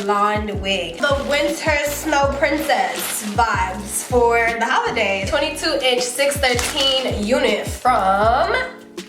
blonde wig. The winter snow princess vibes for the holidays. 22-inch 613 unit from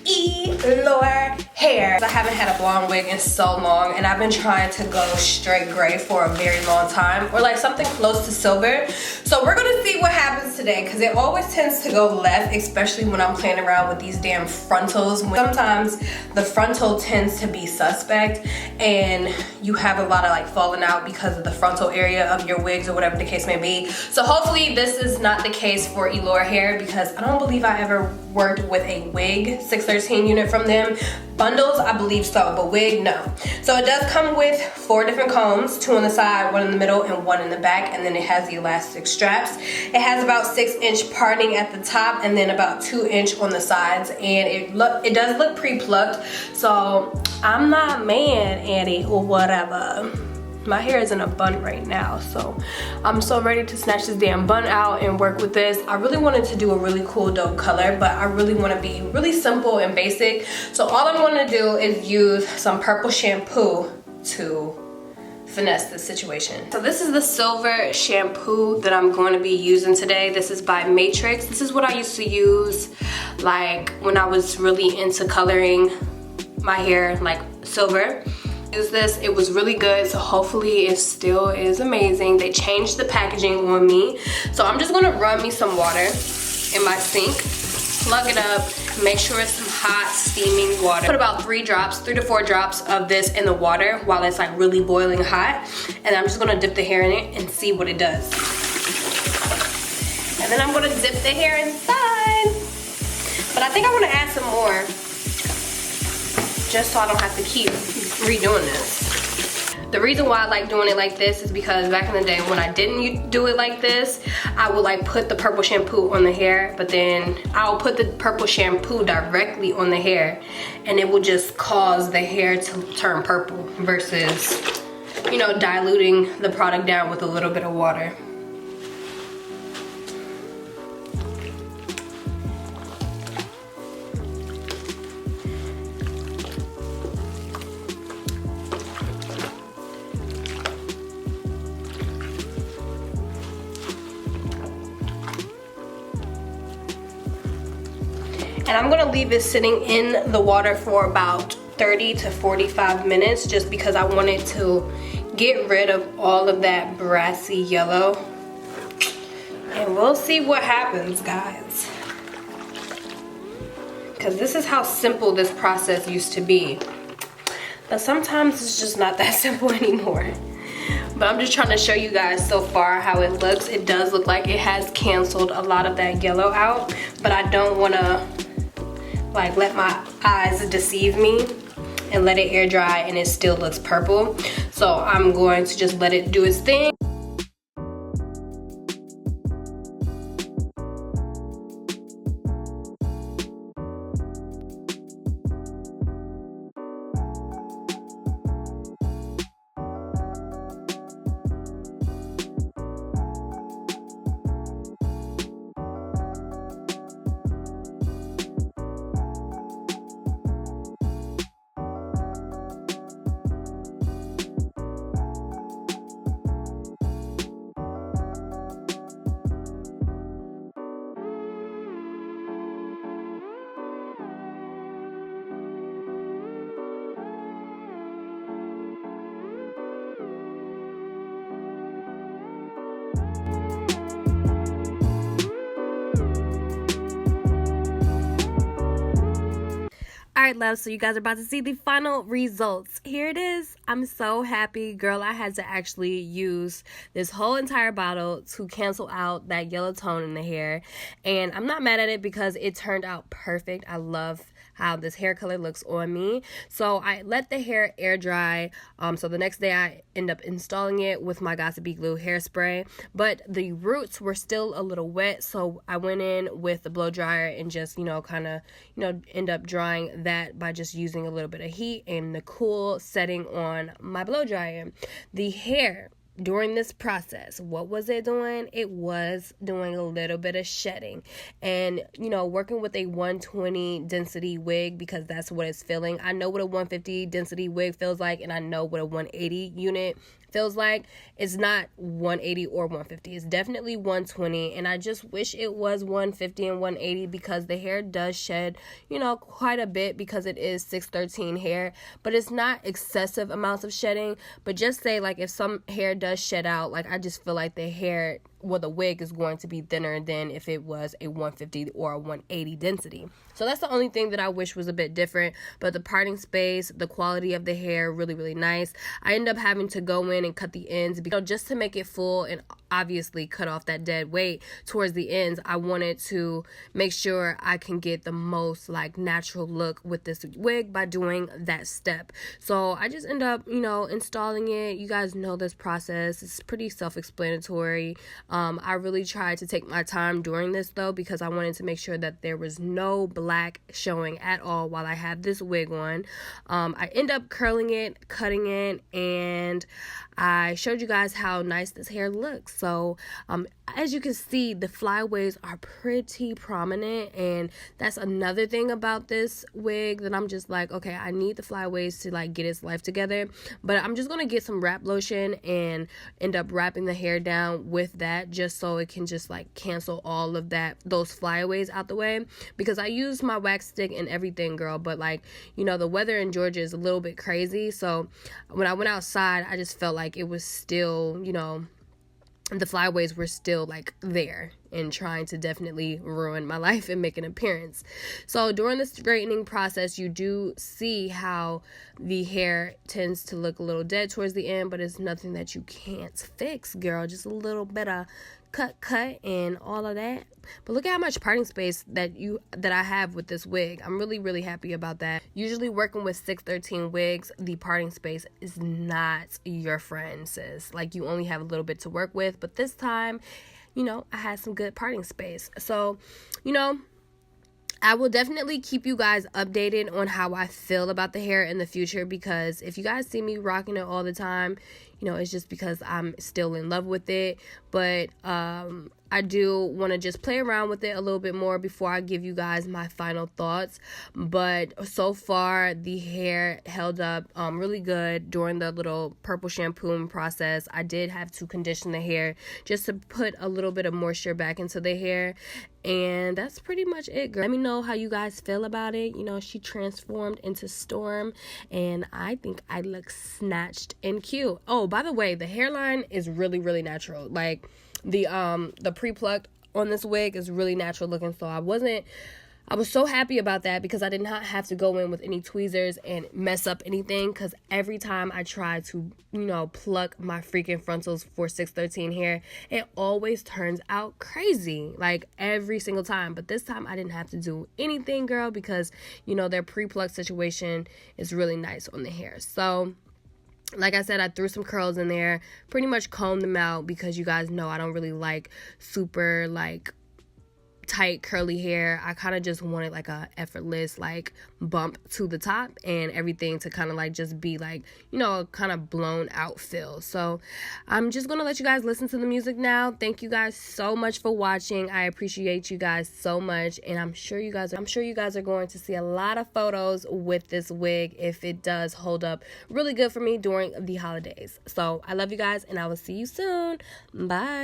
Elore Hair. I haven't had a blonde wig in so long, and I've been trying to go straight gray for a very long time, or like something close to silver. So we're gonna see what happens today, because it always tends to go left, especially when I'm playing around with these damn frontals. Sometimes the frontal tends to be suspect, and you have a lot of like falling out because of the frontal area of your wigs or whatever the case may be. So hopefully this is not the case for Elore Hair, because I don't believe I ever worked with a wig 613 unit from them. Bundles, I believe so, but wig, no. So it does come with 4 different combs, 2 on the side, 1 in the middle, and 1 in the back, and then it has the elastic straps. It has about 6-inch parting at the top, and then about 2-inch on the sides, and it does look pre-plucked, so I'm not mad at it or whatever. My hair is in a bun right now, so I'm so ready to snatch this damn bun out and work with this. I really wanted to do a really cool dope color, but I really want to be really simple and basic. So all I'm going to do is use some purple shampoo to finesse this situation. So this is the silver shampoo that I'm going to be using today. This is by Matrix. This is what I used to use like when I was really into coloring my hair like silver. Use this, it was really good, so hopefully it still is amazing. They changed the packaging on me, so I'm just gonna run me some water in my sink, plug it up, make sure it's some hot steaming water. Put about 3 to 4 drops of this in the water while it's like really boiling hot, and I'm just gonna dip the hair in it and see what it does. And then I'm gonna dip the hair inside, but I think I want to add some more just so I don't have to keep redoing this. The reason why I like doing it like this is because back in the day when I didn't do it like this, I would like put the purple shampoo on the hair, but then I'll put the purple shampoo directly on the hair, and it will just cause the hair to turn purple versus, you know, diluting the product down with a little bit of water. And I'm gonna leave it sitting in the water for about 30 to 45 minutes just because I wanted to get rid of all of that brassy yellow. And we'll see what happens, guys. Because this is how simple this process used to be. But sometimes it's just not that simple anymore. But I'm just trying to show you guys so far how it looks. It does look like it has canceled a lot of that yellow out, but I don't wanna like let my eyes deceive me and let it air dry and it still looks purple. So I'm going to just let it do its thing. Alright, love, so you guys are about to see the final results. Here it is. I'm so happy. Girl, I had to actually use this whole entire bottle to cancel out that yellow tone in the hair. And I'm not mad at it because it turned out perfect. I love how this hair color looks on me. So I let the hair air dry. So the next day I end up installing it with my Gossipy Glue hairspray. But the roots were still a little wet, so I went in with the blow dryer and just, kind of, end up drying that by just using a little bit of heat and the cool setting on my blow dryer. The hair during this process, what was it doing? It was doing a little bit of shedding. And, working with a 120 density wig, because that's what it's feeling. I know what a 150 density wig feels like, and I know what a 180 unit feels like it's not 180 or 150. It's definitely 120, and I just wish it was 150 and 180 because the hair does shed, quite a bit because it is 613 hair, but it's not excessive amounts of shedding. But just say, like, if some hair does shed out, like, I just feel like the wig is going to be thinner than if it was a 150 or a 180 density. So that's the only thing that I wish was a bit different. But the parting space, the quality of the hair, really, really nice. I end up having to go in and cut the ends just to make it full, and obviously cut off that dead weight towards the ends. I wanted to make sure I can get the most like natural look with this wig by doing that step. So I just end up, installing it. You guys know this process. It's pretty self-explanatory. I really tried to take my time during this though, because I wanted to make sure that there was no black showing at all while I have this wig on. I end up curling it, cutting it, and I showed you guys how nice this hair looks. So as you can see, the flyaways are pretty prominent, and that's another thing about this wig that I'm just like, okay, I need the flyaways to like get its life together. But I'm just gonna get some wrap lotion and end up wrapping the hair down with that, just so it can just like cancel all of those flyaways out the way, because I used my wax stick and everything, girl, but like, the weather in Georgia is a little bit crazy. So when I went outside, I just felt like it was still, the flyaways were still like there and trying to definitely ruin my life and make an appearance. So during the straightening process, you do see how the hair tends to look a little dead towards the end, but it's nothing that you can't fix, girl. Just a little bit of cut and all of that. But look at how much parting space that I have with this wig. I'm really, really happy about that. Usually working with 613 wigs, the parting space is not your friend, sis. Like, you only have a little bit to work with, but this time, I had some good parting space. So, I will definitely keep you guys updated on how I feel about the hair in the future, because if you guys see me rocking it all the time, it's just because I'm still in love with it. But I do want to just play around with it a little bit more before I give you guys my final thoughts. But so far, the hair held up really good during the little purple shampooing process. I did have to condition the hair just to put a little bit of moisture back into the hair. And that's pretty much it, girl. Let me know how you guys feel about it. She transformed into Storm, and I think I look snatched and cute. Oh, by the way, the hairline is really, really natural. Like, the pre-plucked on this wig is really natural looking. So I was so happy about that, because I did not have to go in with any tweezers and mess up anything, because every time I try to, pluck my freaking frontals for 613 hair, it always turns out crazy, like every single time. But this time I didn't have to do anything, girl, because, their pre-pluck situation is really nice on the hair. So like I said, I threw some curls in there, pretty much combed them out, because you guys know I don't really like super like tight curly hair. I kind of just wanted like a effortless like bump to the top, and everything to kind of like just be like, kind of blown out feel. So I'm just gonna let you guys listen to the music now. Thank you guys so much for watching. I appreciate you guys so much, and I'm sure you guys are going to see a lot of photos with this wig if it does hold up really good for me during the holidays. So I love you guys, and I will see you soon. Bye.